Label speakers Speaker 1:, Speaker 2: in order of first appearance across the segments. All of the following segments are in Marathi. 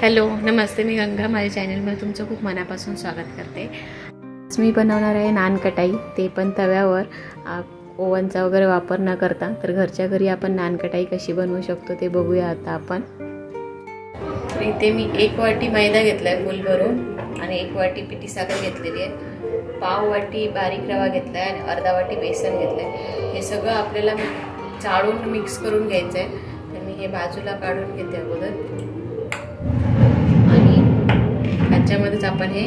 Speaker 1: हॅलो नमस्ते, मी गंगा. माझ्या चॅनलमध्ये तुमचं खूप मनापासून स्वागत करते. मी बनवणार आहे नान कटाई, ते पण तव्यावर, ओव्हनचा वगैरे वापर न करता. तर घरच्या घरी आपण नान कटाई कशी बनवू शकतो ते बघूया आता आपण. तर इथे मी 1 वाटी मैदा घेतला आहे फुल भरून, आणि 1 वाटी पिठी साखर घेतलेली आहे, पाव वाटी बारीक रवा घेतला आहे, आणि अर्धा वाटी बेसन घेतलं आहे. हे सगळं आपल्याला चाळून मिक्स करून घ्यायचं आहे. तर मी हे बाजूला काढून घेते अगोदर, त्याच्यामध्येच आपण हे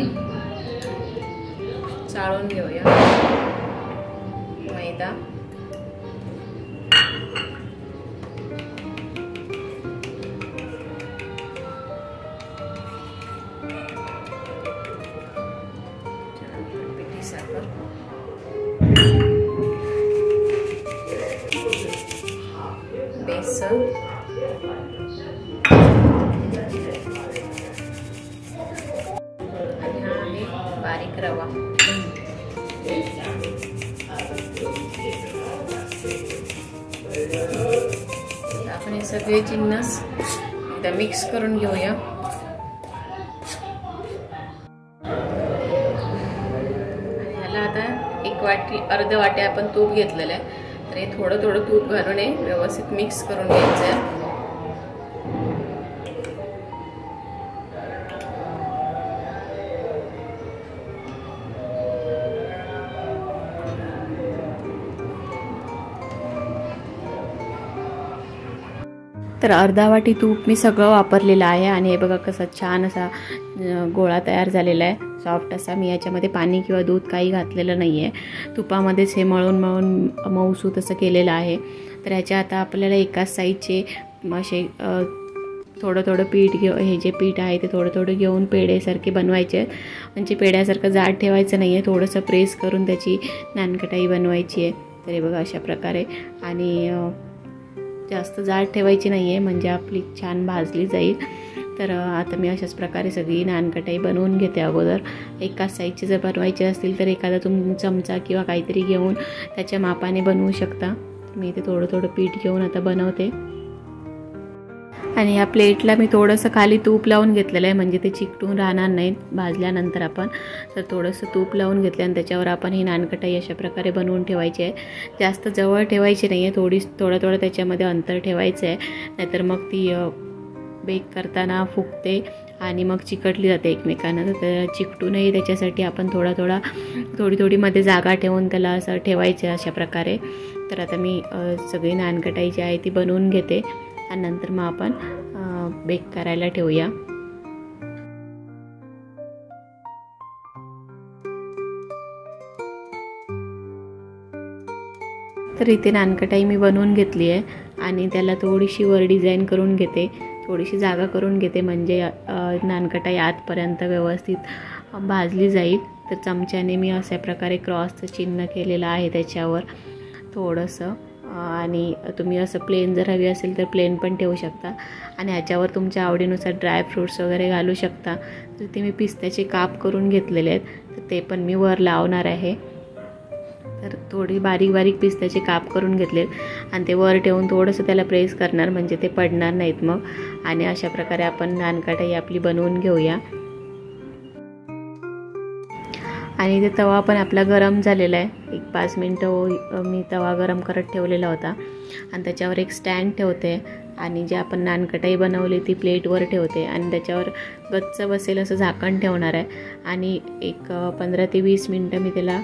Speaker 1: चाळून घेऊया मैदा. पिठी साखर, बेसन, बारीक रवा. आपण हे सगळे जिन्नस एकदा मिक्स करून घेऊया. आणि ह्याला आता 1 वाटी अर्ध वाटी आपण तूप घेतलेलं आहे. तर हे थोडं थोडं तूप घालून हे व्यवस्थित मिक्स करून घ्यायचं आहे. तर अर्धा वाटी तूप मी सगळं वापरलेलं आहे. आणि हे बघा कसं छान असा गोळा तयार झालेला आहे, सॉफ्ट असा. मी याच्यामध्ये पाणी किंवा दूध काही घातलेलं नाही आहे, तुपामध्येच हे मळून मऊसूत असं केलेलं आहे. तर ह्याच्या आता आपल्याला एकाच साईजचे असे थोडं थोडं पीठ हे जे पीठ आहे ते थोडं थोडं घेऊन पेढ्यासारखे बनवायचे आहेत. म्हणजे पेढ्यासारखं जाड ठेवायचं नाही आहे, थोडंसं प्रेस करून त्याची नानकटाई बनवायची आहे. तर हे बघा अशा प्रकारे. आणि जास्त जाड ठेवायची नाही आहे, म्हणजे आपली छान भाजली जाईल. तर आता मी अशाच प्रकारे सगळी नानकटाई बनवून घेते अगोदर. एकाच साईजचे जर बनवायचे असतील तर एखादा तुम्ही चमचा किंवा काहीतरी घेऊन त्याच्या मापाने बनवू शकता. मी इथे थोडं थोडं पीठ घेऊन आता बनवते. आणि या प्लेटला मी थोडंसं खाली तूप लावून घेतलेलं आहे, म्हणजे ते चिकटून राहणार नाहीत भाजल्यानंतर आपण. तर थोडंसं तूप लावून घेतलं आणि त्याच्यावर आपण ही नानकटाई अशा प्रकारे बनवून ठेवायची आहे. जास्त जवळ ठेवायची नाही आहे, थोडं त्याच्यामध्ये अंतर ठेवायचं आहे, नाहीतर मग ती बेक करताना फुगते आणि मग चिकटली जाते एकमेकांना. तर चिकटू नये त्याच्यासाठी आपण थोडी मध्ये जागा ठेवून त्याला असं ठेवायचं आहे अशा प्रकारे. तर आता मी सगळी नानकटाई जी आहे ती बनवून घेते आणि नंतर मग आपण बेक करायला ठेवूया. तर इथे नानकटाई मी बनवून घेतली आहे आणि त्याला थोडीशी वर डिझाईन करून घेते, थोडीशी जागा करून घेते, म्हणजे नानकटाई आतपर्यंत व्यवस्थित भाजली जाईल. तर चमच्याने मी अशा प्रकारे क्रॉसचं चिन्ह केलेलं आहे त्याच्यावर थोडंसं. आणि तुम्ही असं प्लेन जर हवी असेल तर प्लेन पण ठेवू शकता. आणि ह्याच्यावर तुमच्या आवडीनुसार ड्रायफ्रूट्स वगैरे घालू शकता. तर ते मी पिस्त्याचे काप करून घेतलेले आहेत, तर ते पण मी वर लावणार आहे. तर थोडी बारीक पिस्त्याचे काप करून घेतलेत आणि ते वर ठेवून थोडंसं त्याला प्रेस करणार, म्हणजे ते पडणार नाहीत मग. आणि अशा प्रकारे आपण नानकटाई आपली बनवून घेऊया. आणि ते तवा पण आपला गरम झालेला आहे. 5 मिनटं मी तवा गरम करत ठेवलेला होता. आणि त्याच्यावर एक स्टँड ठेवते आणि जे आपण नानकटाई बनवली ती प्लेटवर ठेवते आणि त्याच्यावर गच्च बसेल असं झाकण ठेवणार आहे. आणि एक 15 ते 20 मिनटं मी त्याला.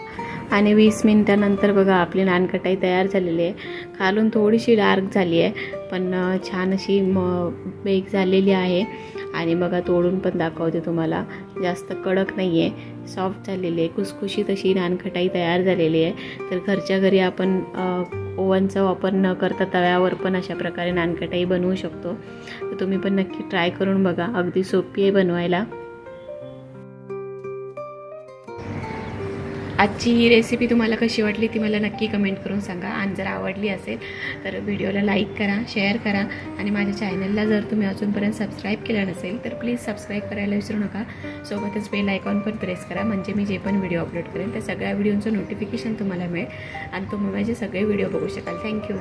Speaker 1: आणि 20 मिनटानंतर बघा आपली नानकटाई तयार झालेली आहे. खालून थोडीशी डार्क झाली आहे, पण छान अशी बेक झालेली आहे. आणि बघा तोडून पण दाखवते तुम्हाला, जास्त कडक नाही आहे, सॉफ्ट झालेली आहे, खुसखुशीत अशी नानकटाई तयार झालेली आहे. तर घरच्या घरी आपण ओव्हनचा वापर न करता तव्यावर पण अशा प्रकारे नानकटाई बनवू शकतो. तर तुम्ही पण नक्की ट्राय करून बघा, अगदी सोपी आहे बनवायला. आजची ही रेसिपी तुम्हाला कशी वाटली ती मला नक्की कमेंट करून सांगा. आणि जर आवडली असेल तर व्हिडिओला लाईक करा, शेअर करा. आणि माझ्या चॅनलला जर तुम्ही अजूनपर्यंत सबस्क्राईब केलं नसेल तर प्लीज सबस्क्राईब करायला विसरू नका. सोबतच बेल आयकॉन पण प्रेस करा, म्हणजे मी जे पण व्हिडिओ अपलोड करेन त्या सगळ्या व्हिडिओचं नोटिफिकेशन तुम्हाला मिळेल आणि तुम्ही माझे सगळे व्हिडिओ बघू शकाल. थँक्यू.